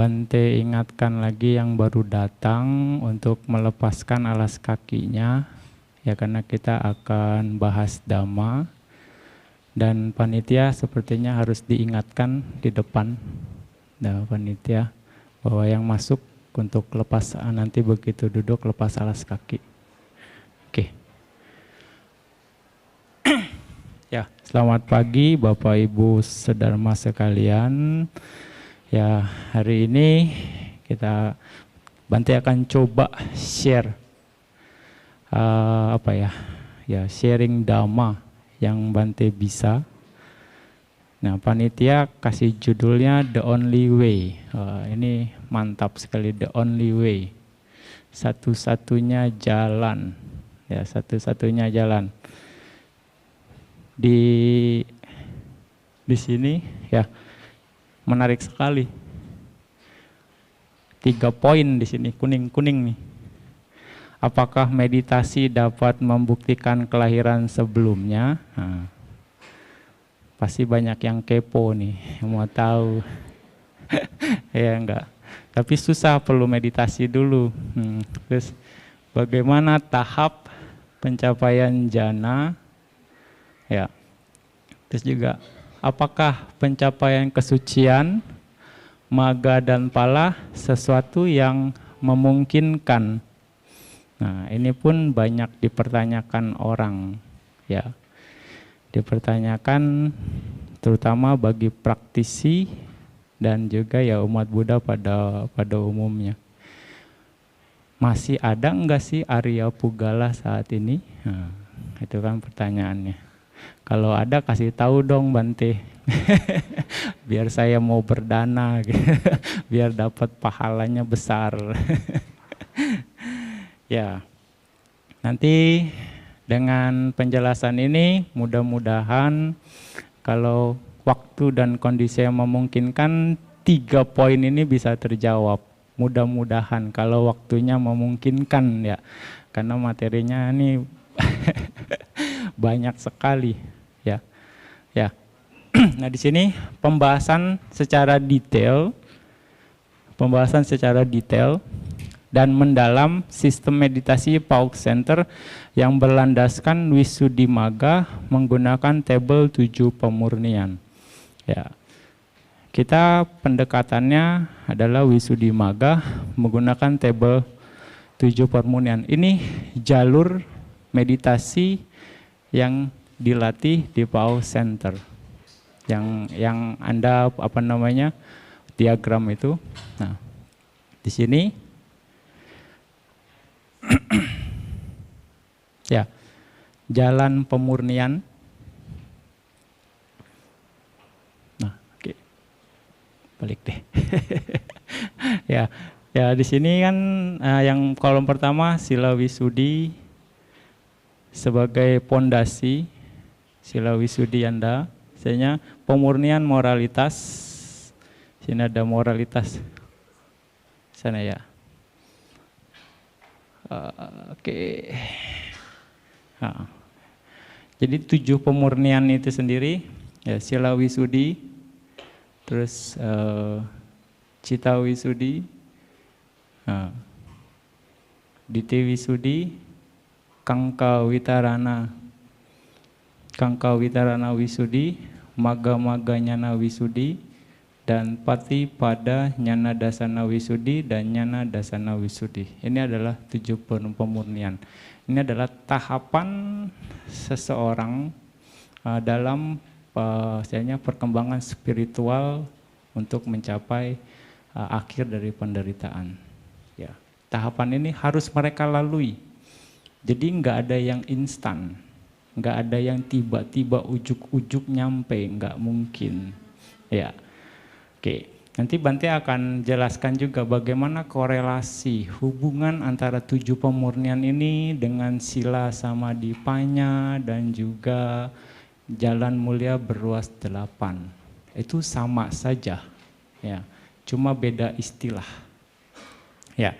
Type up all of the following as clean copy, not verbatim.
Bante ingatkan lagi yang baru datang untuk melepaskan alas kakinya, ya karena kita akan bahas Dhamma, dan panitia sepertinya harus diingatkan di depan, nah panitia, bahwa yang masuk untuk lepas nanti begitu duduk lepas alas kaki. Oke. Ya, selamat pagi Bapak Ibu Sedharma sekalian. Ya, hari ini Bante akan coba share sharing Dhamma yang Bante bisa. Nah, panitia kasih judulnya The Only Way. Ini mantap sekali, The Only Way. Satu-satunya jalan. Ya, satu-satunya jalan. Di sini ya. Menarik sekali. 3 poin di sini, kuning-kuning nih. Apakah meditasi dapat membuktikan kelahiran sebelumnya? Nah, pasti banyak yang kepo nih, yang mau tahu. Ya enggak. Tapi susah, perlu meditasi dulu. Terus bagaimana tahap pencapaian jana? Ya. Terus juga apakah pencapaian kesucian, maga dan pala sesuatu yang memungkinkan? Nah, ini pun banyak dipertanyakan orang, ya. Dipertanyakan terutama bagi praktisi dan juga ya umat Buddha pada umumnya. Masih ada enggak sih Arya Pugala saat ini? Nah, itu kan pertanyaannya. Kalau ada kasih tahu dong Bante. Biar saya mau berdana gitu. Biar dapat pahalanya besar. Ya. Nanti dengan penjelasan ini mudah-mudahan kalau waktu dan kondisi yang memungkinkan 3 poin ini bisa terjawab. Mudah-mudahan kalau waktunya memungkinkan ya. Karena materinya ini banyak sekali ya. Ya. Nah, di sini pembahasan secara detail dan mendalam sistem meditasi Pauk Center yang berlandaskan Visuddhimagga menggunakan tabel 7 pemurnian. Ya. Kita pendekatannya adalah Visuddhimagga menggunakan tabel 7 pemurnian. Ini jalur meditasi yang dilatih di Pauk Center. Yang Anda diagram itu. Nah, di sini ya, jalan pemurnian. Nah, oke. Balik deh. Ya, di sini kan yang kolom pertama Sila Wisuddhi sebagai pondasi, Sila Wisuddhi Anda. Misalnya pemurnian moralitas, sini ada moralitas, sana ya. Oke. Nah, jadi 7 pemurnian itu sendiri, ya Sila Wisuddhi, terus Cita Wisuddhi, Diti Wisuddhi, Kangka Witarana Wisuddhi, Magga Nyana Wisuddhi, dan Pati pada Nyana Dasana Wisuddhi dan Nyana Dasana Wisuddhi. Ini adalah 7 pemurnian. Ini adalah tahapan seseorang dalam perkembangan spiritual untuk mencapai akhir dari penderitaan. Ya, tahapan ini harus mereka lalui. Jadi nggak ada yang instan. Nggak ada yang tiba-tiba ujuk-ujuk nyampe, nggak mungkin. Ya, oke. Nanti Bante akan jelaskan juga bagaimana korelasi hubungan antara 7 pemurnian ini dengan sila samadhipanya dan juga jalan mulia berruas 8. Itu sama saja, ya. Cuma beda istilah. Ya.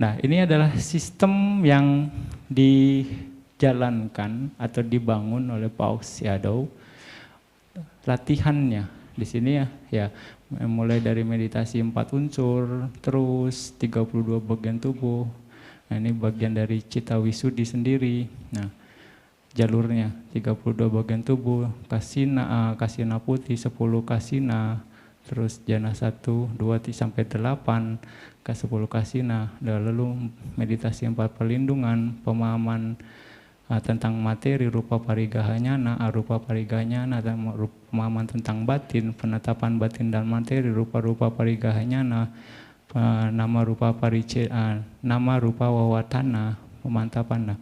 Ini adalah sistem yang dijalankan atau dibangun oleh Pauk Sayadaw. Latihannya di sini ya mulai dari meditasi 4 unsur, terus 32 bagian tubuh. Nah, ini bagian dari Cita Wisudi sendiri. Nah, jalurnya 32 bagian tubuh, kasina putih, 10 kasina, terus jana 1, 2 sampai 8 ke 10 kasina. Lalu meditasi 4 perlindungan, pemahaman tentang materi, rupa parigahanyana, arupa parigahanyana, pemahaman tentang batin, penetapan batin dan materi, rupa-rupa parigahanyana, nama rupa wawatana, pemantapan.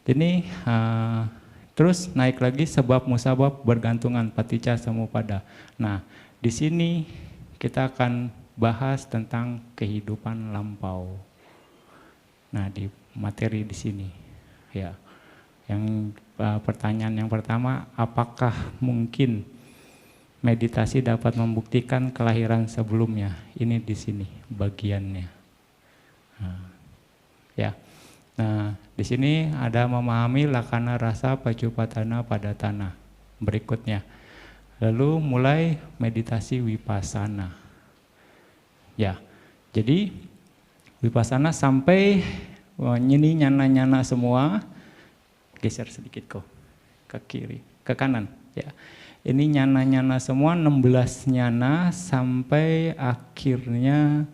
Ini terus naik lagi sebab musabab bergantungan paticca samupada. Nah, di sini kita akan bahas tentang kehidupan lampau. Nah, di materi di sini, ya. Yang pertanyaan yang pertama, apakah mungkin meditasi dapat membuktikan kelahiran sebelumnya? Ini di sini bagiannya. Ya. Nah, di sini ada memahami lakana rasa pacupatana pada tanah. Berikutnya. Lalu mulai meditasi vipassana. Ya. Jadi vipassana sampai ini nyana-nyana semua. Geser sedikit kok ke kiri, ke kanan ya. Ini nyana-nyana semua, 16 nyana sampai akhirnya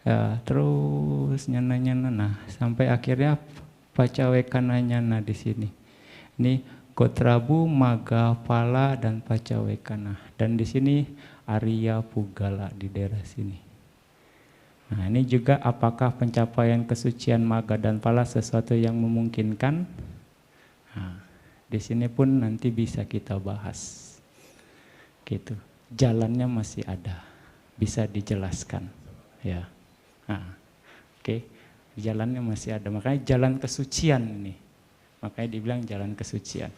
ya, terus nyana-nyana. Nah, sampai akhirnya pacawekana nyana di sini. Ini Gotrabu, Magapala dan pacawekana. Dan di sini Arya Pugala di daerah sini. Nah, ini juga apakah pencapaian kesucian Maga dan Pala sesuatu yang memungkinkan? Nah, di sini pun nanti bisa kita bahas, gitu. Jalannya masih ada, bisa dijelaskan, ya. Nah, oke, jalannya masih ada. Makanya jalan kesucian ini, makanya dibilang jalan kesucian.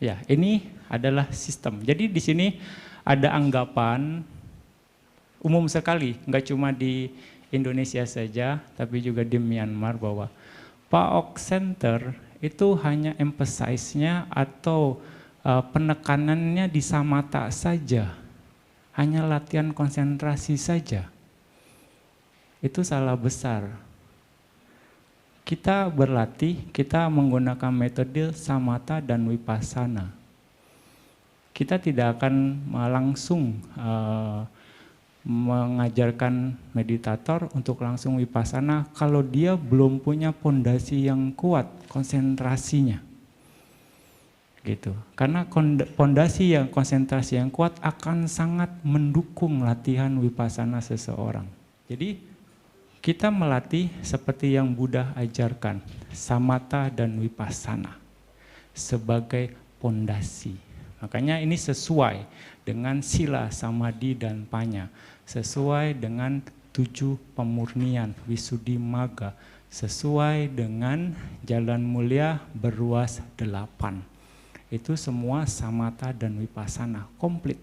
Ya, ini adalah sistem. Jadi di sini ada anggapan umum sekali, nggak cuma di Indonesia saja, tapi juga di Myanmar bahwa PAOK Center itu hanya emphasize-nya atau penekanannya di samatha saja, hanya latihan konsentrasi saja. Itu salah besar. Kita berlatih, kita menggunakan metode samatha dan vipassana. Kita tidak akan langsung mengajarkan meditator untuk langsung vipassana kalau dia belum punya pondasi yang kuat konsentrasinya, gitu. Karena pondasi yang konsentrasi yang kuat akan sangat mendukung latihan vipassana seseorang. Jadi kita melatih seperti yang Buddha ajarkan, samatha dan vipassana sebagai pondasi. Makanya ini sesuai dengan sila, samadhi, dan panya. Sesuai dengan 7 pemurnian, Visuddhi Magga. Sesuai dengan jalan mulia berruas 8. Itu semua samatha dan vipassana, komplit.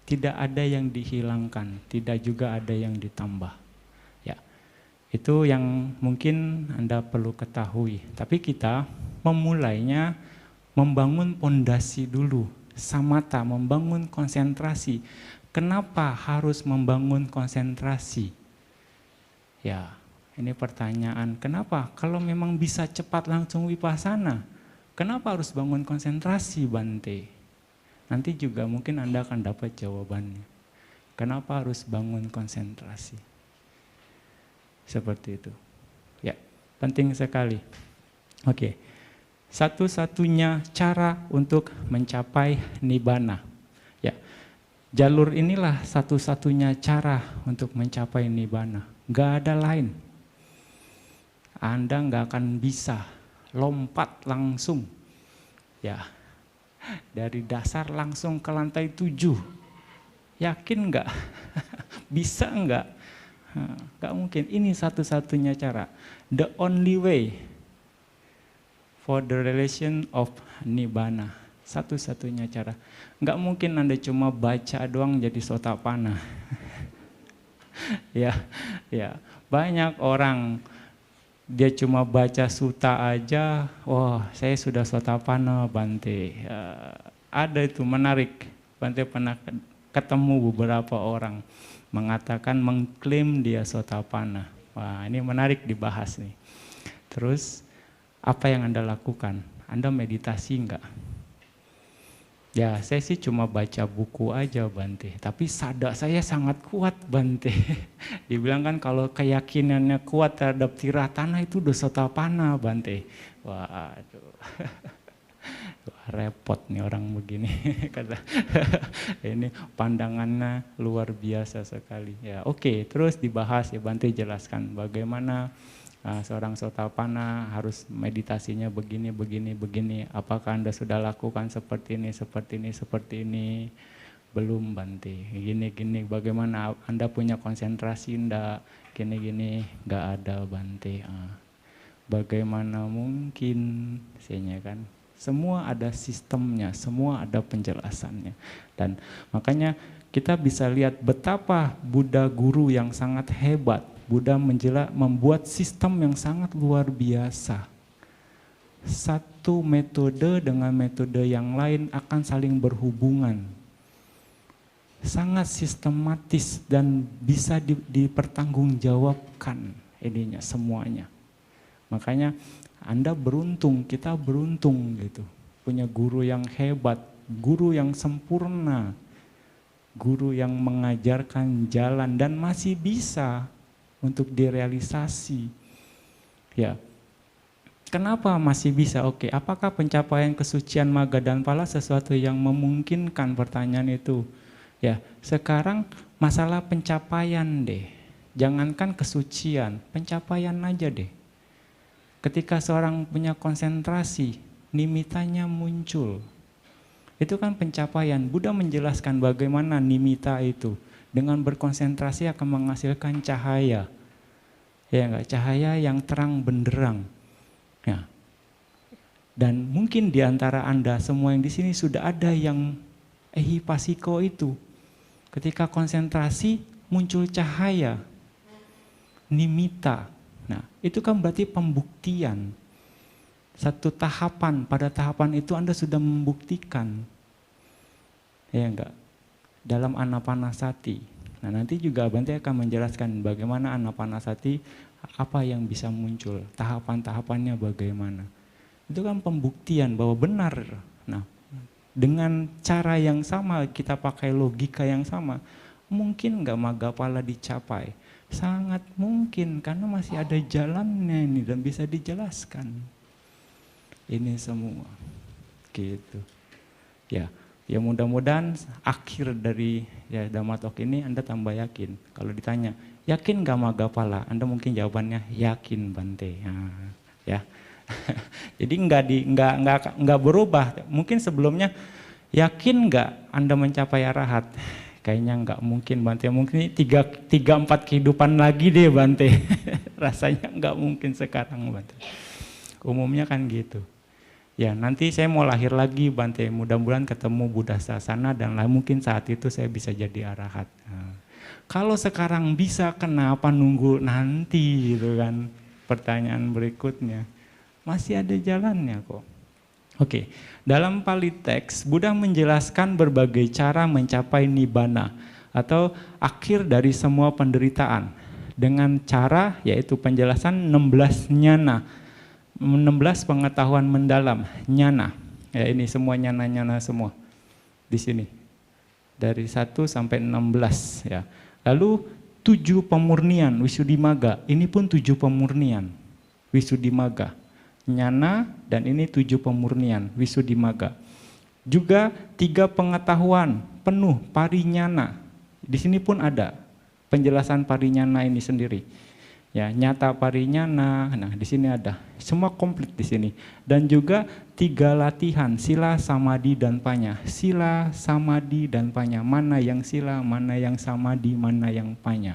Tidak ada yang dihilangkan, tidak juga ada yang ditambah. Ya, itu yang mungkin Anda perlu ketahui. Tapi kita memulainya membangun pondasi dulu, samatha, membangun konsentrasi. Kenapa harus membangun konsentrasi? Ya, ini pertanyaan. Kenapa? Kalau memang bisa cepat langsung vipassana, kenapa harus bangun konsentrasi, Bante? Nanti juga mungkin Anda akan dapat jawabannya. Kenapa harus bangun konsentrasi? Seperti itu. Ya, penting sekali. Oke. Satu-satunya cara untuk mencapai nibbana. Ya, jalur inilah satu-satunya cara untuk mencapai nibbana. Gak ada lain. Anda gak akan bisa lompat langsung. Ya, dari dasar langsung ke lantai 7. Yakin gak? Bisa gak? Gak mungkin. Ini satu-satunya cara. The only way for the relation of nibbana. Satu-satunya cara. Nggak mungkin Anda cuma baca doang jadi sotapanna. Ya, banyak orang dia cuma baca sutta aja, wah saya sudah sotapanna, Bante. Ada itu menarik. Bante pernah ketemu beberapa orang mengatakan mengklaim dia Sotapanna. Wah, ini menarik dibahas nih. Terus apa yang Anda lakukan? Anda meditasi enggak? Ya, saya sih cuma baca buku aja Bante, tapi sada saya sangat kuat Bante. Dibilang kan kalau keyakinannya kuat terhadap Tiratana itu udah Sotapanna Bante. Waduh. Wah, repot nih orang begini. Kata ini pandangannya luar biasa sekali. Ya, oke, terus dibahas ya Bante jelaskan bagaimana seorang Sotapanna harus meditasinya begini. Apakah Anda sudah lakukan seperti ini? Belum Bante. Gini. Bagaimana Anda punya konsentrasi enggak? Gini. Enggak ada Bante. Bagaimana mungkin? Saya kan. Semua ada sistemnya, semua ada penjelasannya. Dan makanya kita bisa lihat betapa Buddha guru yang sangat hebat. Buddha membuat sistem yang sangat luar biasa. Satu metode dengan metode yang lain akan saling berhubungan. Sangat sistematis dan bisa dipertanggungjawabkan ininya semuanya. Makanya Anda beruntung, kita beruntung gitu. Punya guru yang hebat, guru yang sempurna, guru yang mengajarkan jalan dan masih bisa untuk direalisasi. Ya. Kenapa masih bisa? Oke, apakah pencapaian kesucian Magga dan Pala sesuatu yang memungkinkan? Pertanyaan itu. Ya, sekarang masalah pencapaian deh. Jangankan kesucian, pencapaian aja deh. Ketika seorang punya konsentrasi, nimitanya muncul. Itu kan pencapaian. Buddha menjelaskan bagaimana nimita itu. Dengan berkonsentrasi akan menghasilkan cahaya. Ya enggak? Cahaya yang terang benderang. Ya. Dan mungkin di antara Anda semua yang di sini sudah ada yang ehipasiko itu. Ketika konsentrasi muncul cahaya. Nimita. Nah, itu kan berarti pembuktian. Satu tahapan, pada tahapan itu Anda sudah membuktikan. Ya enggak? Dalam Anapanasati. Nah, nanti juga Bante akan menjelaskan bagaimana Anapanasati, apa yang bisa muncul, tahapan-tahapannya bagaimana. Itu kan pembuktian bahwa benar. Nah, dengan cara yang sama, kita pakai logika yang sama, mungkin enggak Maggapala dicapai? Sangat mungkin, karena masih ada jalannya ini dan bisa dijelaskan. Ini semua. Gitu. Ya. Ya mudah-mudahan akhir dari ya Dhamma Talk ini Anda tambah yakin. Kalau ditanya, yakin gak Maggapala? Anda mungkin jawabannya yakin Bante. Nah, ya. Jadi enggak berubah. Mungkin sebelumnya yakin gak Anda mencapai arahat? Kayaknya enggak mungkin Bante. Mungkin 3-4 kehidupan lagi deh Bante. Rasanya enggak mungkin sekarang Bante. Umumnya kan gitu. Ya nanti saya mau lahir lagi Bante, mudah-mudahan ketemu Buddha Sasana dan mungkin saat itu saya bisa jadi arahat. Nah, kalau sekarang bisa, kenapa nunggu nanti gitu kan? Pertanyaan berikutnya, masih ada jalannya kok. Oke, dalam Pali teks Buddha menjelaskan berbagai cara mencapai Nibbana atau akhir dari semua penderitaan dengan cara yaitu penjelasan 16 nyana. 16 pengetahuan mendalam, nyana. Ya ini semua nyana-nyana semua di sini. Dari 1 sampai 16 ya. Lalu 7 pemurnian Visuddhimagga. Ini pun 7 pemurnian Visuddhimagga. Nyana dan ini 7 pemurnian Visuddhimagga. Juga 3 pengetahuan penuh parinyana. Di sini pun ada penjelasan parinyana ini sendiri. Ya, nyata parinyana, nah di sini ada, semua komplit di sini. Dan juga 3 latihan, sila, samadhi, dan panya. Sila, samadhi, dan panya. Mana yang sila, mana yang samadhi, mana yang panya.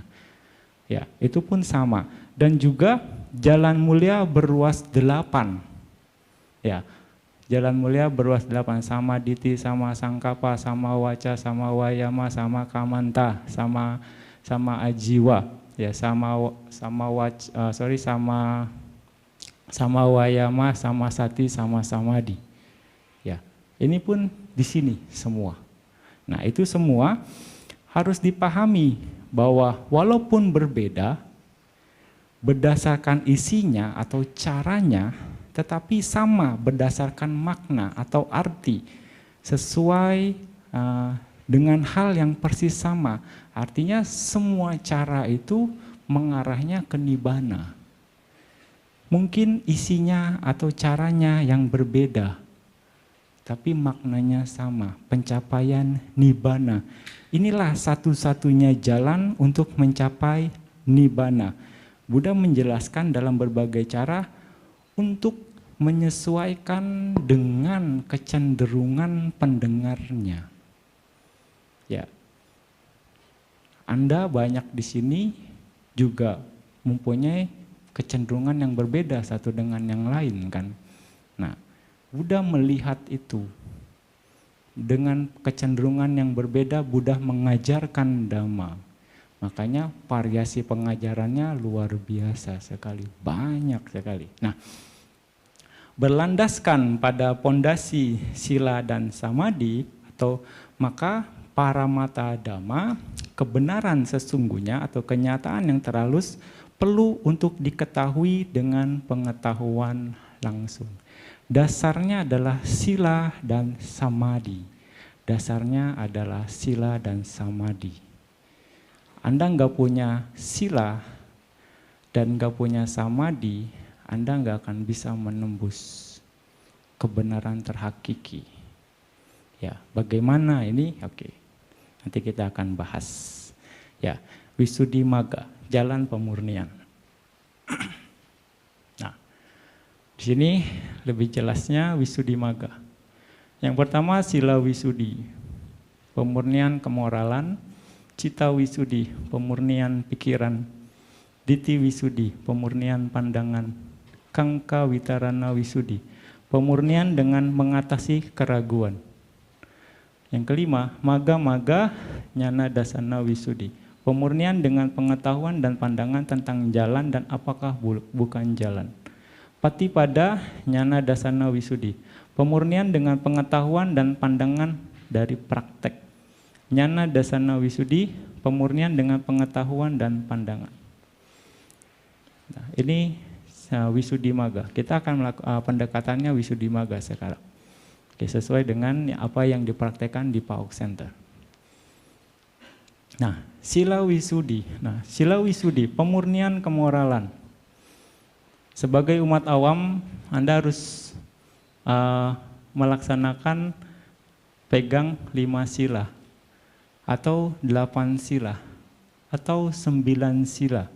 Ya, itu pun sama. Dan juga jalan mulia berruas 8. Ya, jalan mulia berruas 8. Sama diti, sama sangkapa, sama waca, sama wayama, sama kamanta, sama ajiwa. Ya sama wayama, sama sati, sama samadhi. Ya, ini pun di sini semua. Nah, itu semua harus dipahami bahwa walaupun berbeda, berdasarkan isinya atau caranya, tetapi sama berdasarkan makna atau arti, sesuai dengan hal yang persis sama. Artinya semua cara itu mengarahnya ke nibbana. Mungkin isinya atau caranya yang berbeda, tapi maknanya sama, pencapaian nibbana. Inilah satu-satunya jalan untuk mencapai nibbana. Buddha menjelaskan dalam berbagai cara untuk menyesuaikan dengan kecenderungan pendengarnya. Ya, Anda banyak di sini juga mempunyai kecenderungan yang berbeda satu dengan yang lain kan. Nah, Buddha melihat itu. Dengan kecenderungan yang berbeda, Buddha mengajarkan Dhamma. Makanya variasi pengajarannya luar biasa sekali, banyak sekali. Nah, berlandaskan pada pondasi sila dan samadhi, atau maka paramata dhamma, kebenaran sesungguhnya atau kenyataan yang terhalus perlu untuk diketahui dengan pengetahuan langsung. Dasarnya adalah sila dan samadhi. Dasarnya adalah sila dan samadhi. Anda nggak punya sila dan nggak punya samadhi, Anda nggak akan bisa menembus kebenaran terhakiki. Ya, bagaimana ini? Oke, nanti kita akan bahas. Ya, Visuddhimagga, jalan pemurnian. Di sini lebih jelasnya Visuddhimagga. Yang pertama sila wisuddhi, pemurnian kemoralan. Cita wisuddhi, pemurnian pikiran. Diti wisuddhi, pemurnian pandangan. Kangka witarana wisuddhi, pemurnian dengan mengatasi keraguan. Yang kelima, maga nyana dasana wisuddhi, pemurnian dengan pengetahuan dan pandangan tentang jalan dan apakah bukan jalan. Patipada nyana dasana wisuddhi, pemurnian dengan pengetahuan dan pandangan dari praktek. Nyana dasana wisuddhi, pemurnian dengan pengetahuan dan pandangan. Nah, ini Visuddhimagga. Kita akan melakukan pendekatannya Visuddhimagga sekarang. Oke, sesuai dengan apa yang dipraktekkan di PAOK Center. Nah, sila wisuddhi. Nah, sila wisuddhi, pemurnian kemoralan. Sebagai umat awam, Anda harus melaksanakan pegang 5 sila, atau 8 sila, atau 9 sila,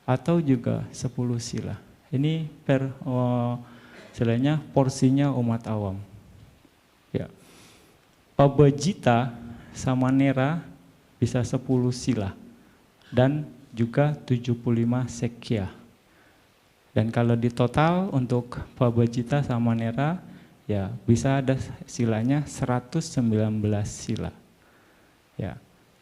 atau juga 10 sila. Ini istilahnya porsinya umat awam. Ya. Pabajita samanera bisa 10 sila, dan juga 75 sekya. Dan kalau di total untuk Pabajita Samanera, ya bisa ada silanya 119 sila. Ya.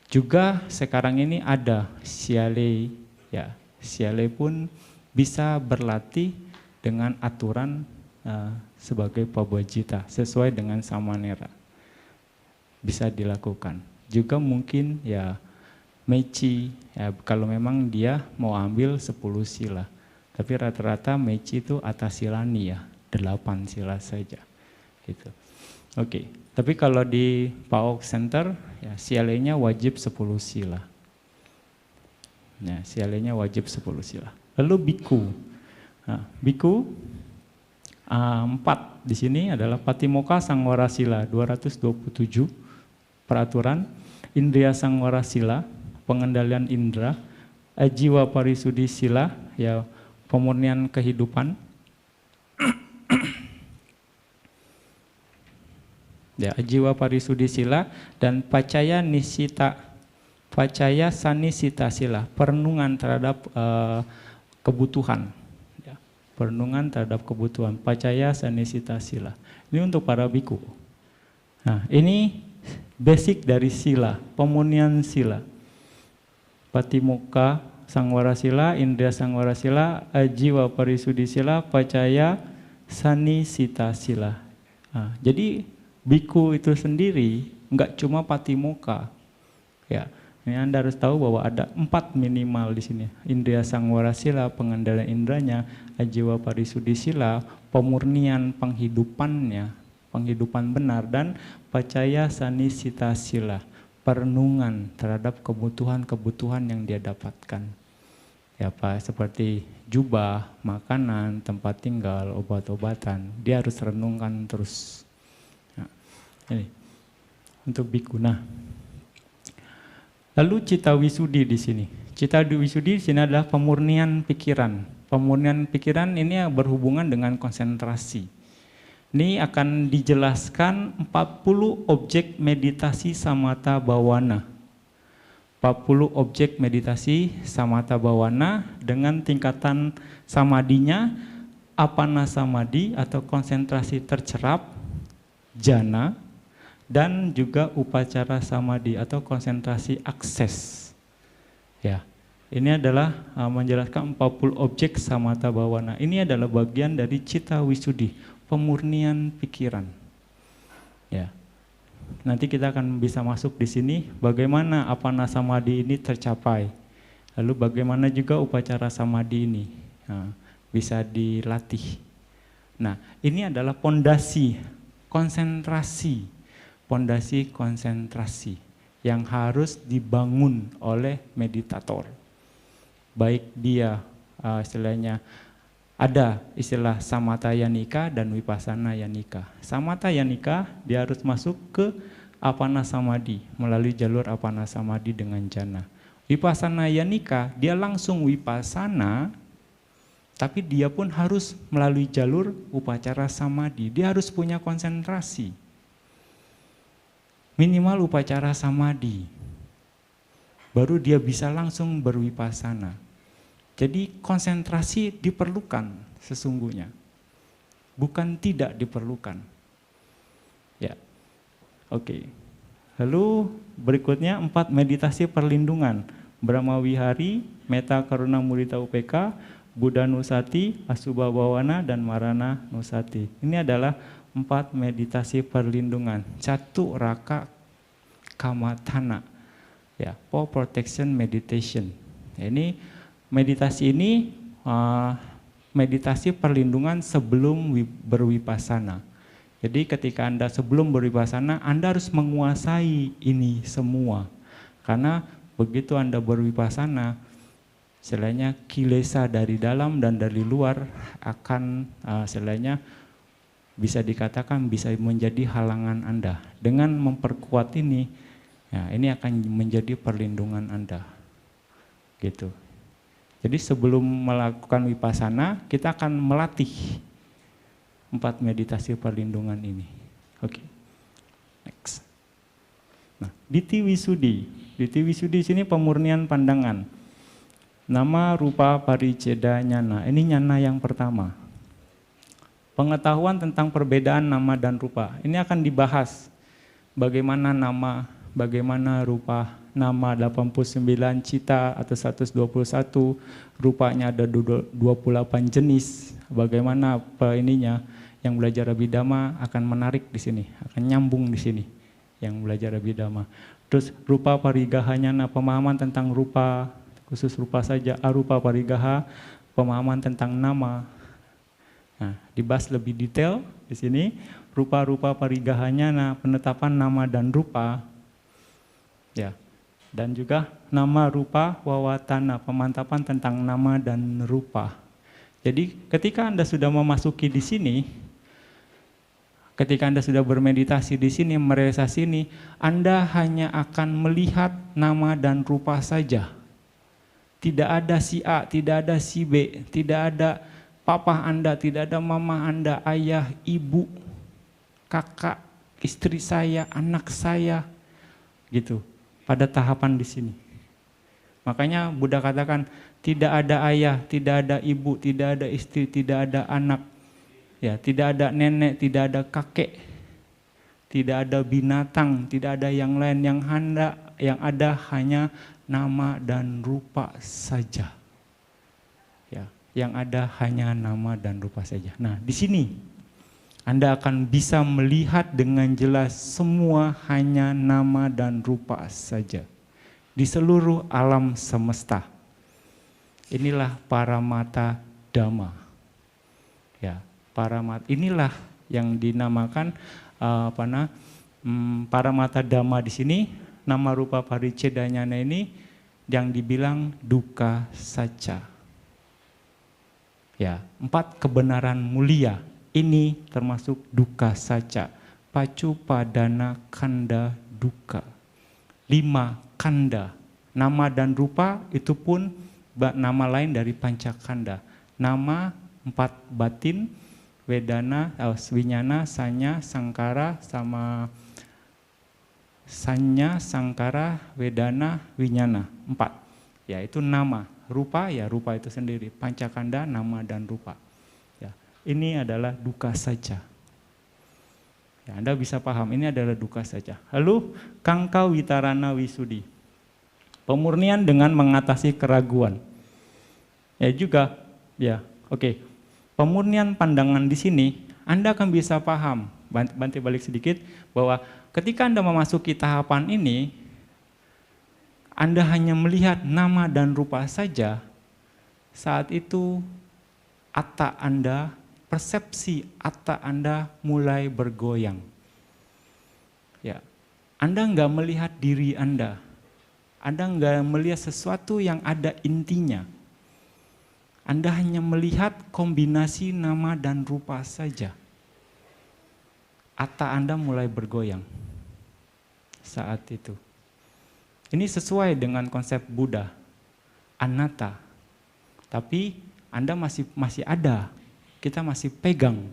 Juga sekarang ini ada siale, ya siale pun bisa berlatih dengan aturan sebagai Pabajita sesuai dengan Samanera. Bisa dilakukan. Juga mungkin ya meci, ya kalau memang dia mau ambil 10 sila. Tapi rata-rata meci itu atasilani ya, 8 sila saja. Gitu. Oke, tapi kalau di PAOK Center, ya sialenya wajib 10 sila. Ya, sialenya wajib 10 sila. Lalu biku. Nah, biku 4 di sini adalah Patimokkha Sangwara Sila 227 peraturan, Indriya Sangwara Sila, pengendalian indera, Ajiwa Parisuddhi Sila, ya pemurnian kehidupan. Ya, Ajiwa Parisuddhi Sila dan Pacaya Sanisita Sila, perenungan terhadap kebutuhan. Ya, perenungan terhadap kebutuhan, Pacaya Sanisita Sila. Ini untuk para biku. Nah, ini basic dari sila, pemurnian sila. Patimokkha Sangwara Sila, Indriya Sangwara Sila, Ajiwa Parisuddhi Sila, Pacaya Sanisita Sila. Nah, jadi biku itu sendiri nggak cuma patimokkha. Ya, ini Anda harus tahu bahwa ada 4 minimal di sini. Indriya Sangwara Sila, pengendalian indranya, Ajiwa Parisuddhi Sila, pemurnian penghidupannya, penghidupan benar, dan Pacaya Sanisita Sila, perenungan terhadap kebutuhan-kebutuhan yang dia dapatkan. Ya Pak, seperti jubah, makanan, tempat tinggal, obat-obatan, dia harus renungkan terus. Nah, ini untuk bhikkhuna. Lalu cita wisudi di sini. Cita wisudi di sini adalah pemurnian pikiran. Pemurnian pikiran ini berhubungan dengan konsentrasi. Ini akan dijelaskan 40 objek meditasi samatha bhavana. 40 objek meditasi samatha bhavana dengan tingkatan samadinya, apana samadhi atau konsentrasi tercerap, jana, dan juga upacara samadhi atau konsentrasi akses. Ya, ini adalah menjelaskan 40 objek samatha bhavana. Ini adalah bagian dari cita wisudi, pemurnian pikiran. Ya. Nanti kita akan bisa masuk di sini bagaimana apana samadhi ini tercapai. Lalu bagaimana juga upacara samadhi ini bisa dilatih. Nah, ini adalah pondasi konsentrasi. Pondasi konsentrasi yang harus dibangun oleh meditator. Baik dia istilahnya ada istilah samatha yanika dan vipassana yanika. Samatha yanika dia harus masuk ke apana samadhi melalui jalur apana samadhi dengan jana. Vipassana yanika dia langsung vipassana, tapi dia pun harus melalui jalur upacara samadhi. Dia harus punya konsentrasi. Minimal upacara samadhi. Baru dia bisa langsung bervipassana. Jadi konsentrasi diperlukan sesungguhnya, bukan tidak diperlukan. Ya, oke. Lalu berikutnya 4 meditasi perlindungan, Brahma Wihari, Metta Karuna Mudita Upeka, Buddha Nusati, Asubha Bhavana, dan Marana Nusati. Ini adalah 4 meditasi perlindungan, Catu Raka Kamathana, ya, for protection meditation. Ya, ini meditasi ini meditasi perlindungan sebelum bervipassana. Jadi ketika Anda sebelum bervipassana, Anda harus menguasai ini semua. Karena begitu Anda bervipassana, istilahnya kilesa dari dalam dan dari luar akan istilahnya bisa dikatakan bisa menjadi halangan Anda. Dengan memperkuat ini, ya, ini akan menjadi perlindungan Anda. Gitu. Jadi sebelum melakukan vipassana, kita akan melatih 4 meditasi perlindungan ini. Oke, next. Nah, Diti Wisudi. Diti Wisudi sini pemurnian pandangan. Nama, rupa, pariceda, nyana. Ini nyana yang pertama. Pengetahuan tentang perbedaan nama dan rupa. Ini akan dibahas bagaimana nama, bagaimana rupa. Nama 89 cita atau 121, rupanya ada 28 jenis. Bagaimana ininya yang belajar Abhidhamma akan menarik di sini, akan nyambung di sini yang belajar Abhidhamma. Terus rupa parigahanya, nah pemahaman tentang rupa, khusus rupa saja, arupa parigaha, pemahaman tentang nama. Nah, dibahas lebih detail di sini. Rupa-rupa parigahanya, nah penetapan nama dan rupa. Ya. Dan juga nama, rupa, wawatana, pemantapan tentang nama dan rupa. Jadi ketika Anda sudah memasuki di sini, ketika Anda sudah bermeditasi di sini, merealisasi ini, Anda hanya akan melihat nama dan rupa saja. Tidak ada si A, tidak ada si B, tidak ada papa Anda, tidak ada mama Anda, ayah, ibu, kakak, istri saya, anak saya, gitu. Pada tahapan di sini. Makanya Buddha katakan tidak ada ayah, tidak ada ibu, tidak ada istri, tidak ada anak, ya, tidak ada nenek, tidak ada kakek, tidak ada binatang, tidak ada yang lain, yang ada hanya nama dan rupa saja. Ya, yang ada hanya nama dan rupa saja. Nah, di sini Anda akan bisa melihat dengan jelas semua hanya nama dan rupa saja di seluruh alam semesta. Inilah paramata dhamma. Ya, inilah yang dinamakan paramata dhamma di sini. Nama rupa paricedanya ini yang dibilang dukkha sacca. Ya, 4 kebenaran mulia ini termasuk dukkha sacca. Pacu padana kanda dukkha. 5 kanda. Nama dan rupa itu pun nama lain dari pancakanda. Nama 4 batin, wedana, winyana, sanya, sangkara, sama sanya, sangkara, wedana, winyana. 4. Ya, itu nama. Rupa, ya rupa itu sendiri. Pancakanda, nama dan rupa. Ya, ini adalah dukkha sacca. Ya, Anda bisa paham, ini adalah dukkha sacca. Lalu, kangka witarana wisudi. Pemurnian dengan mengatasi keraguan. Ya juga, ya oke. Pemurnian pandangan di sini, Anda akan bisa paham, bantu balik sedikit, bahwa ketika Anda memasuki tahapan ini, Anda hanya melihat nama dan rupa saja, saat itu atta Anda, persepsi atta Anda mulai bergoyang. Ya, Anda nggak melihat diri Anda nggak melihat sesuatu yang ada intinya. Anda hanya melihat kombinasi nama dan rupa saja. Atta Anda mulai bergoyang saat itu. Ini sesuai dengan konsep Buddha, anatta. Tapi Anda masih ada, kita masih pegang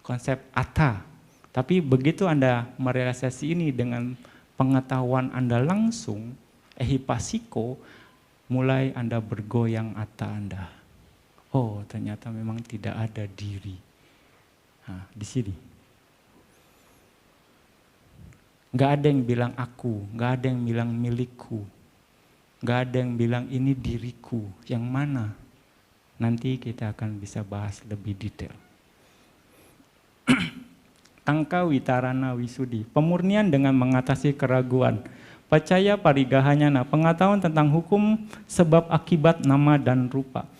konsep atta. Tapi begitu Anda merealisasi ini dengan pengetahuan Anda langsung, ehipasiko, mulai Anda bergoyang atta Anda. Oh, ternyata memang tidak ada diri. Nah, di sini. Nggak ada yang bilang aku, nggak ada yang bilang milikku, nggak ada yang bilang ini diriku. Yang mana? Nanti kita akan bisa bahas lebih detail. Tangka witarana wisudi, pemurnian dengan mengatasi keraguan. Pacaya parigahanyana, pengetahuan tentang hukum sebab akibat nama dan rupa.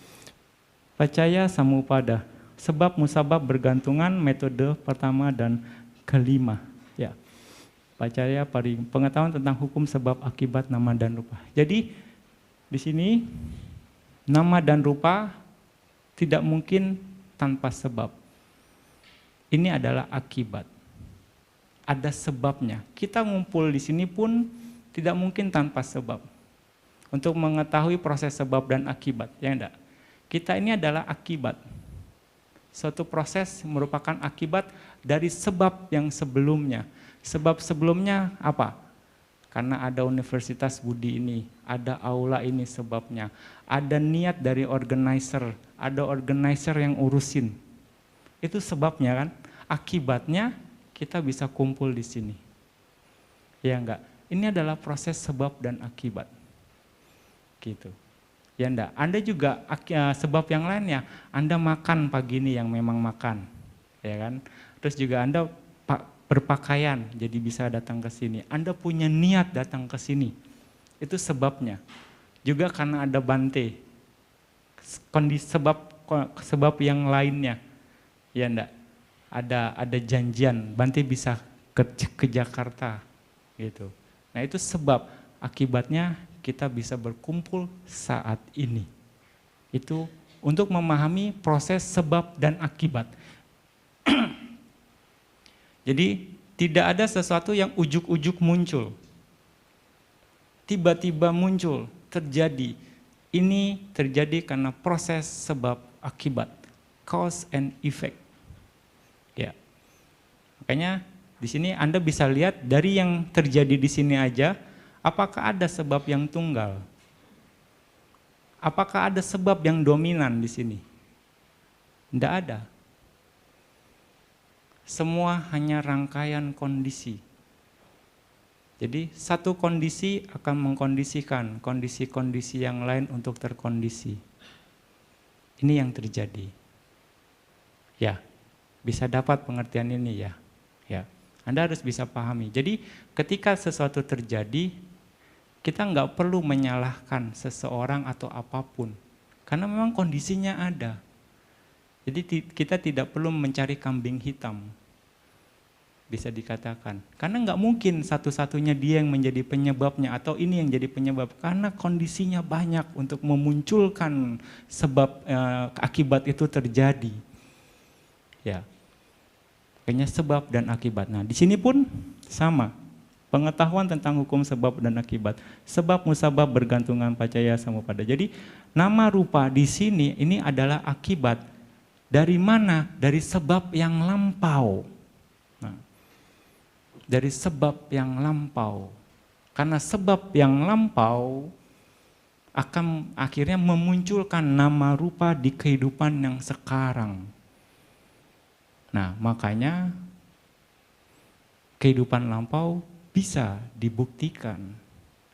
Pacaya samupada, sebab musabab bergantungan, metode pertama dan kelima. Ya. Pacaya pengetahuan tentang hukum sebab akibat nama dan rupa. Jadi di sini nama dan rupa tidak mungkin tanpa sebab. Ini adalah akibat. Ada sebabnya. Kita ngumpul di sini pun tidak mungkin tanpa sebab. Untuk mengetahui proses sebab dan akibat, ya enggak? Kita ini adalah akibat. Suatu proses merupakan akibat dari sebab yang sebelumnya. Sebab sebelumnya apa? Karena ada Universitas Budi ini, ada aula ini sebabnya. Ada niat dari organizer, ada organizer yang urusin. Itu sebabnya kan? Akibatnya kita bisa kumpul di sini. Ya enggak? Ini adalah proses sebab dan akibat. Gitu. Ya enggak? Anda juga sebab yang lainnya, Anda makan pagi ini yang memang makan. Ya kan? Terus juga Anda berpakaian jadi bisa datang ke sini. Anda punya niat datang ke sini. Itu sebabnya. Juga karena ada Bante. Kondisi sebab yang lainnya. Ya enggak? Ada janjian Bante bisa ke Jakarta gitu. Nah, itu sebab, akibatnya kita bisa berkumpul saat ini. Itu untuk memahami proses sebab dan akibat. Jadi tidak ada sesuatu yang ujuk-ujuk muncul. Tiba-tiba muncul, terjadi. Ini terjadi karena proses sebab akibat. Cause and effect. Ya. Makanya di sini Anda bisa lihat dari yang terjadi di sini aja, apakah ada sebab yang tunggal? Apakah ada sebab yang dominan di sini? Tidak ada. Semua hanya rangkaian kondisi. Jadi satu kondisi akan mengkondisikan kondisi-kondisi yang lain untuk terkondisi. Ini yang terjadi. Ya, bisa dapat pengertian ini ya. Ya, Anda harus bisa pahami. Jadi ketika sesuatu terjadi, kita nggak perlu menyalahkan seseorang atau apapun, karena memang kondisinya ada. Jadi kita tidak perlu mencari kambing hitam, bisa dikatakan. Karena nggak mungkin satu-satunya dia yang menjadi penyebabnya atau ini yang jadi penyebab. Karena kondisinya banyak untuk memunculkan sebab akibat itu terjadi. Ya, kayaknya sebab dan akibat. Nah, di sini pun sama. Pengetahuan tentang hukum sebab dan akibat. Sebab musabab bergantungan pacaya samupada. Jadi nama rupa di sini ini adalah akibat. Dari mana? Dari sebab yang lampau. Nah, dari sebab yang lampau. Karena sebab yang lampau akan akhirnya memunculkan nama rupa di kehidupan yang sekarang. Nah, makanya kehidupan lampau bisa dibuktikan.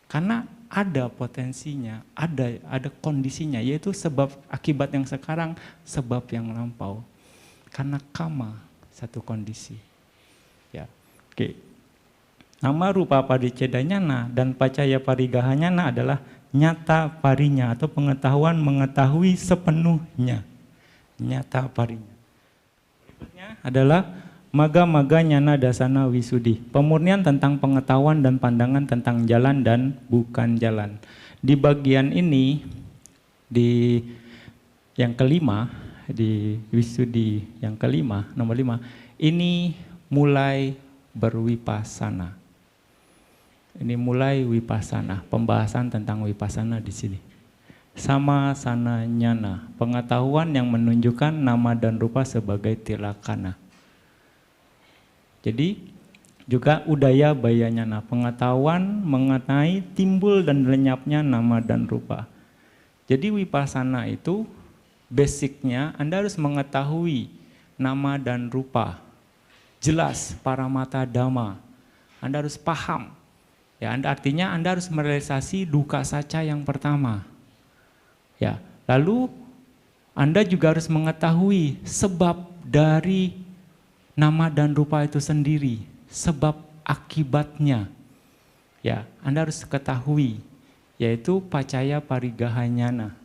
Karena ada potensinya, ada kondisinya, yaitu sebab akibat yang sekarang, sebab yang lampau. Karena kama satu kondisi. Ya, oke. Nama rupa padicedanyana dan pacaya parigahanyana adalah nyata parinya atau pengetahuan mengetahui sepenuhnya. Nyata parinya. Berikutnya adalah maga-maga nyana dasana wisudi, pemurnian tentang pengetahuan dan pandangan tentang jalan dan bukan jalan. Di bagian ini, di yang kelima, di wisudi yang kelima, nomor 5, ini mulai berwipasana. Ini mulai wipasana, pembahasan tentang wipasana di sini. Sama sana nyana, pengetahuan yang menunjukkan nama dan rupa sebagai tilakana. Jadi juga udaya bayanyana, pengetahuan mengenai timbul dan lenyapnya nama dan rupa. Jadi wipasana itu basicnya Anda harus mengetahui nama dan rupa. Jelas paramata dhamma. Anda harus paham. Ya, artinya Anda harus merealisasi duka saca yang pertama. Ya, lalu Anda juga harus mengetahui sebab dari nama dan rupa itu sendiri, sebab akibatnya. Ya, Anda harus ketahui, yaitu pacaya parigahanyana.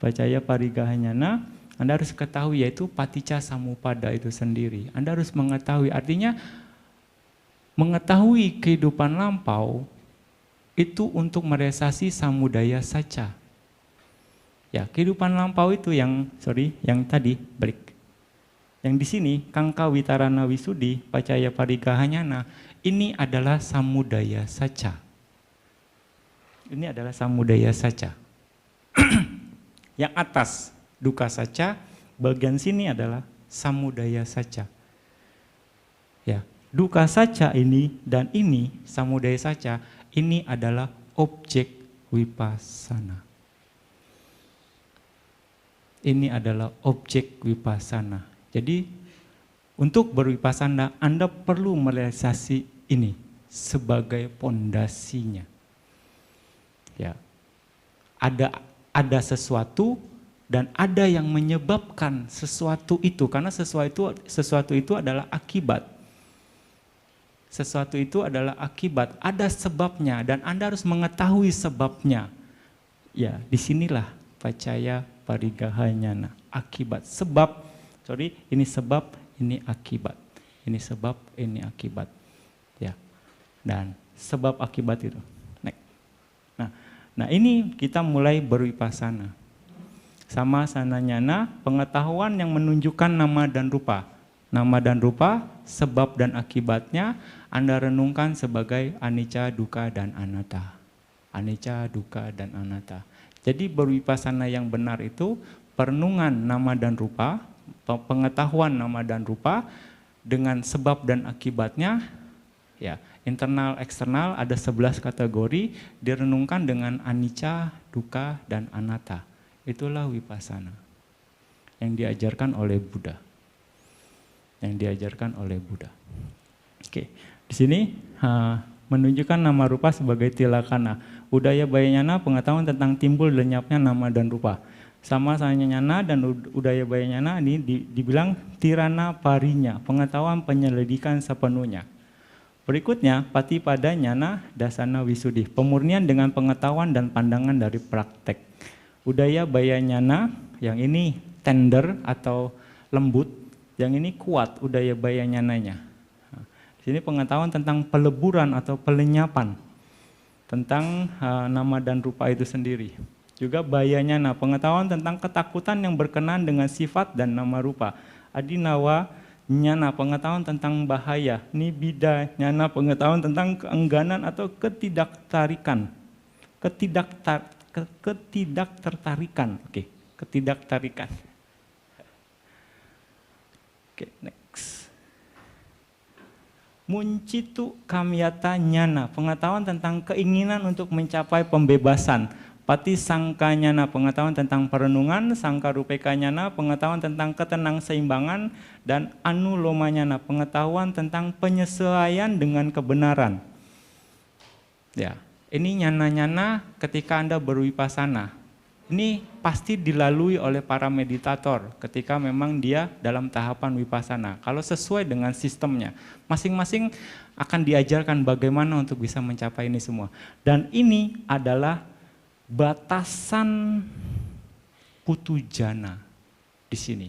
Pacaya parigahanyana, Anda harus ketahui, yaitu paticca samupada itu sendiri. Anda harus mengetahui, artinya mengetahui kehidupan lampau itu untuk merealisasi samudaya saca. Ya, kehidupan lampau itu yang tadi break. Yang di sini, Kangka Witarana Wisudi, Pacaya Parigahanyana, ini adalah samudaya saca. Ini adalah samudaya saca. Yang atas, duka saca, bagian sini adalah samudaya saca. Ya, duka saca ini dan ini, samudaya saca, ini adalah objek wipasana. Ini adalah objek wipasana. Jadi untuk berwipasana Anda perlu merealisasi ini sebagai pondasinya. Ya. Ada sesuatu dan ada yang menyebabkan sesuatu itu, karena sesuatu itu adalah akibat. Sesuatu itu adalah akibat, ada sebabnya dan Anda harus mengetahui sebabnya. Ya, disinilah pacaya parigahanyana, akibat, sebab. Ini sebab, ini akibat. Ini sebab, ini akibat. Ya. Dan sebab akibat itu. Nah, ini kita mulai berwipasana. Sama sananyana, pengetahuan yang menunjukkan nama dan rupa. Nama dan rupa, sebab dan akibatnya Anda renungkan sebagai anicca, dukkha, dan anatta. Anicca, dukkha, dan anatta. Jadi berwipasana yang benar itu perenungan nama dan rupa, pengetahuan nama dan rupa dengan sebab dan akibatnya, ya, internal eksternal ada 11 kategori direnungkan dengan anicca, dukkha, dan anatta. Itulah wipasana yang diajarkan oleh Buddha. Oke, di sini menunjukkan nama rupa sebagai tilakana. Udaya bayanyana, pengetahuan tentang timbul lenyapnya nama dan rupa. Sama Sanyanyana dan Udayabayanyana ini dibilang tirana parinya, pengetahuan penyelidikan sepenuhnya. Berikutnya, Patipadanyana Dasana Wisudi, pemurnian dengan pengetahuan dan pandangan dari praktek. Udayabayanyana, yang ini tender atau lembut, yang ini kuat Udayabayanyananya. Di sini pengetahuan tentang peleburan atau pelenyapan, tentang nama dan rupa itu sendiri. Juga bayanyana, pengetahuan tentang ketakutan yang berkenan dengan sifat dan nama rupa. Adinawa nyana, pengetahuan tentang bahaya. Nibida nyana, pengetahuan tentang keengganan atau ketidaktertarikan. Ketidaktertarikan. Oke, ketidaktarikan. Oke, next. Muncitu kamyata nyana, pengetahuan tentang keinginan untuk mencapai pembebasan. Pati sangkanyana, pengetahuan tentang perenungan. Sangkarupekanyana, pengetahuan tentang ketenangseimbangan. Dan anulomanyana, pengetahuan tentang penyesuaian dengan kebenaran. Ya, ini nyana-nyana ketika Anda berwipasana. Ini pasti dilalui oleh para meditator ketika memang dia dalam tahapan wipasana. Kalau sesuai dengan sistemnya, masing-masing akan diajarkan bagaimana untuk bisa mencapai ini semua. Dan ini adalah batasan putujana di sini.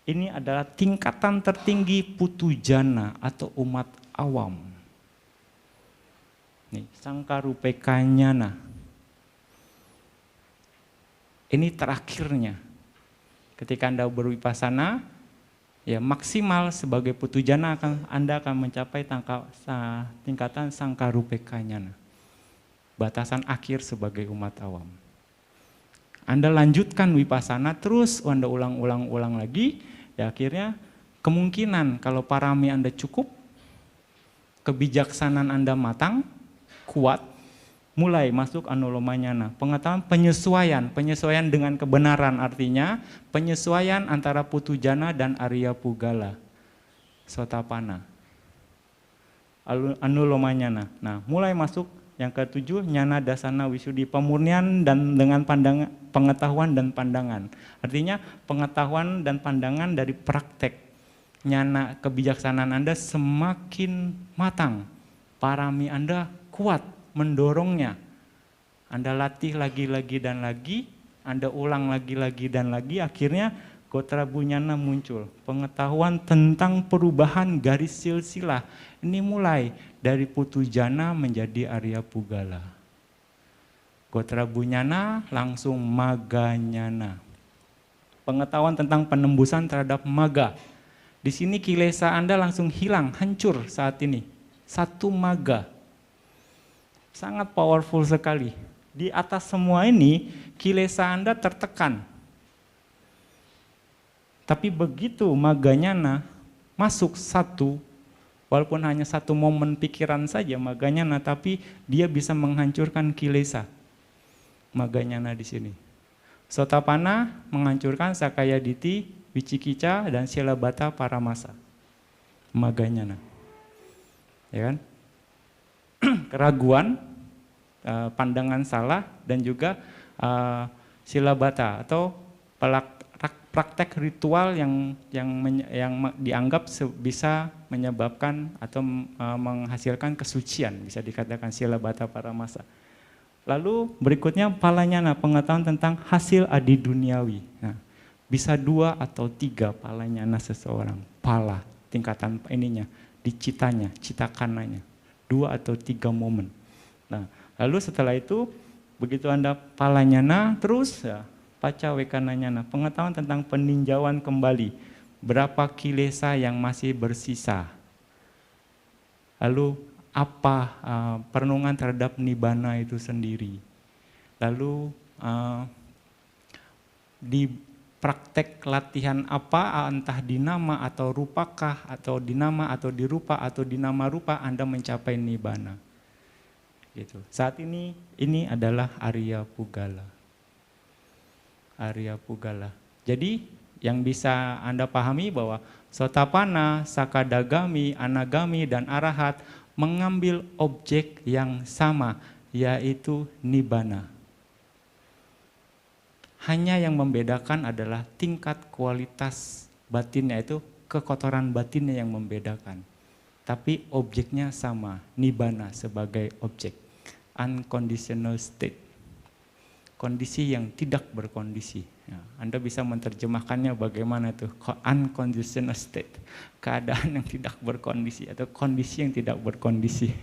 Ini adalah tingkatan tertinggi putujana atau umat awam. Nih, sangkarupekanyana. Ini terakhirnya. Ketika Anda berwipasana, ya maksimal sebagai putujana Anda akan mencapai tingkatan sangkarupekanyana. Batasan akhir sebagai umat awam. Anda lanjutkan wipasana terus, Anda ulang-ulang lagi, ya akhirnya kemungkinan kalau parami Anda cukup, kebijaksanaan Anda matang, kuat, mulai masuk anulomanyana, pengetahuan penyesuaian dengan kebenaran, artinya penyesuaian antara putujana dan Arya Pugala, Sotapana, anulomanyana. Nah, mulai masuk yang ketujuh, nyana dasana wisudi, pemurnian dan dengan pengetahuan dan pandangan. Artinya pengetahuan dan pandangan dari praktek. Nyana kebijaksanaan Anda semakin matang. Parami Anda kuat mendorongnya. Anda latih lagi dan lagi, Anda ulang lagi dan lagi, akhirnya Gotra Bunyana muncul. Pengetahuan tentang perubahan garis silsilah. Ini mulai dari Putujana menjadi Arya Pugala. Gotra Bunyana langsung Maganyana. Pengetahuan tentang penembusan terhadap maga. Di sini kilesa Anda langsung hilang, hancur saat ini. Satu maga. Sangat powerful sekali. Di atas semua ini, kilesa Anda tertekan. Tapi begitu maganyana masuk satu, walaupun hanya satu momen pikiran saja maganyana, tapi dia bisa menghancurkan kilesa. Maganyana di sini. Sotapana menghancurkan Sakayaditi, Wicikica, dan Silabata Paramasa. Maganyana. Ya kan? Keraguan, pandangan salah, dan juga Silabata atau praktek ritual yang dianggap bisa menyebabkan atau menghasilkan kesucian, bisa dikatakan Silabata Paramasa. Lalu berikutnya palanyana, pengetahuan tentang hasil adi duniawi. Nah, bisa 2 atau 3 palanyana seseorang, pala tingkatan ininya, di citanya, citakananya, 2 atau 3 momen. Nah, lalu setelah itu begitu Anda palanyana terus ya, pacawekananyana, pengetahuan tentang peninjauan kembali, berapa kilesa yang masih bersisa. Lalu apa perenungan terhadap nibbana itu sendiri. Lalu di praktek latihan apa, entah di nama atau rupakah, atau di nama atau di rupa atau di nama rupa Anda mencapai nibbana. Gitu. Saat ini adalah Arya Pugala. Arya Pugala. Jadi yang bisa Anda pahami bahwa Sotapana, Sakadagami, Anagami, dan Arahat mengambil objek yang sama, yaitu nibbana. Hanya yang membedakan adalah tingkat kualitas batinnya, itu kekotoran batinnya yang membedakan. Tapi objeknya sama, nibbana sebagai objek. Unconditional state. Kondisi yang tidak berkondisi. Ya, Anda bisa menerjemahkannya bagaimana tuh, unconditional state, keadaan yang tidak berkondisi atau kondisi yang tidak berkondisi.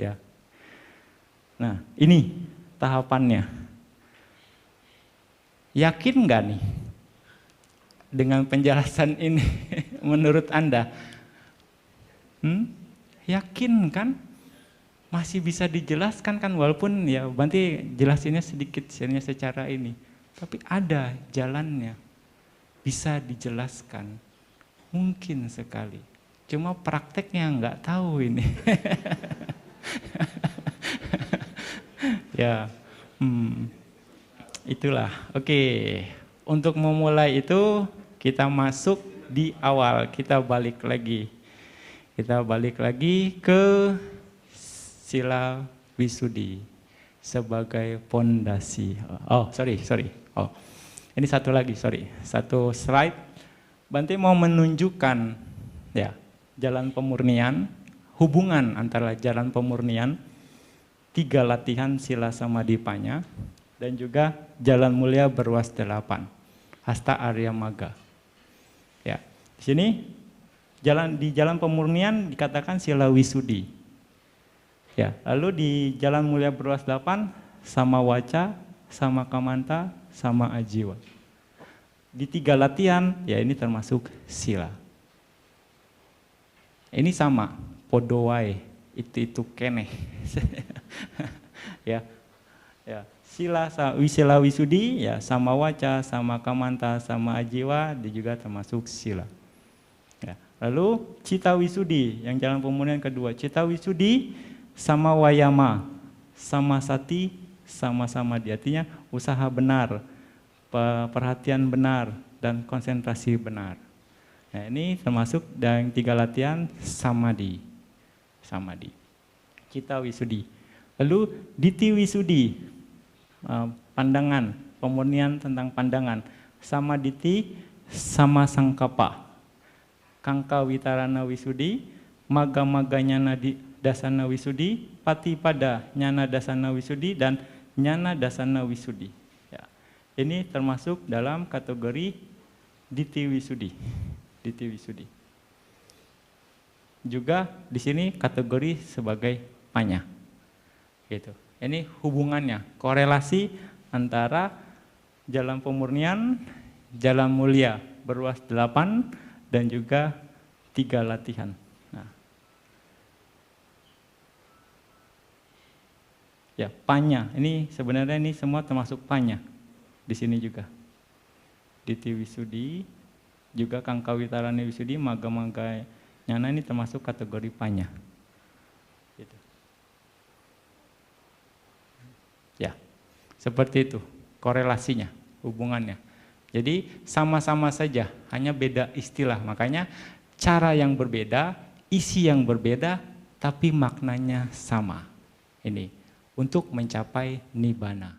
Ya. Nah, ini tahapannya. Yakin nggak nih dengan penjelasan ini menurut Anda? Yakin kan? Masih bisa dijelaskan kan, walaupun ya nanti jelasinnya sedikit secara ini, tapi ada jalannya, bisa dijelaskan, mungkin sekali. Cuma prakteknya nggak tahu ini. Ya, itulah. Oke, untuk memulai itu kita masuk di awal, kita balik lagi ke Sila Wisudi sebagai pondasi. Ini satu lagi, satu slide. Bante mau menunjukkan ya jalan pemurnian, hubungan antara jalan pemurnian, 3 latihan sila samadhipanya, dan juga jalan mulia berwas 8, hasta Arya Magga. Ya, di sini di jalan pemurnian dikatakan sila Wisudi. Ya, lalu di jalan mulia berwas 8 sama waca, sama kamanta, sama ajiwa. Di 3 latihan, ya ini termasuk sila. Ini sama, podowai, itu keneh. Ya, sila wisudi, ya sama waca, sama kamanta, sama ajiwa, dia juga termasuk sila. Ya, lalu cita wisudi, yang jalan pemurnian kedua, cita wisudi sama wayama, sama sati, sama samadhi. Artinya usaha benar, perhatian benar, dan konsentrasi benar. Nah, ini termasuk dan 3 latihan samadhi. Cita wisudi. Lalu diti wisudi, pandangan, pemurnian tentang pandangan. Sama diti, sama sangkapa. Kangka witarana wisudi, maga-maga nyana dasana wisudi, pati pada nyana dasana wisudi, dan nyana dasana wisudi. Ya. Ini termasuk dalam kategori diti wisudi. Juga di sini kategori sebagai panya. Gitu. Ini hubungannya, korelasi antara jalan pemurnian, jalan mulia berwas 8, dan juga 3 latihan. Ya, panya. Ini sebenarnya ini semua termasuk panya. Di sini juga. Diti wisudi, juga kangkawitarane wisudi, maga-maga nyana, ini termasuk kategori panya. Gitu. Ya, seperti itu korelasinya, hubungannya. Jadi sama-sama saja, hanya beda istilah. Makanya cara yang berbeda, isi yang berbeda, tapi maknanya sama. Ini untuk mencapai nibbana.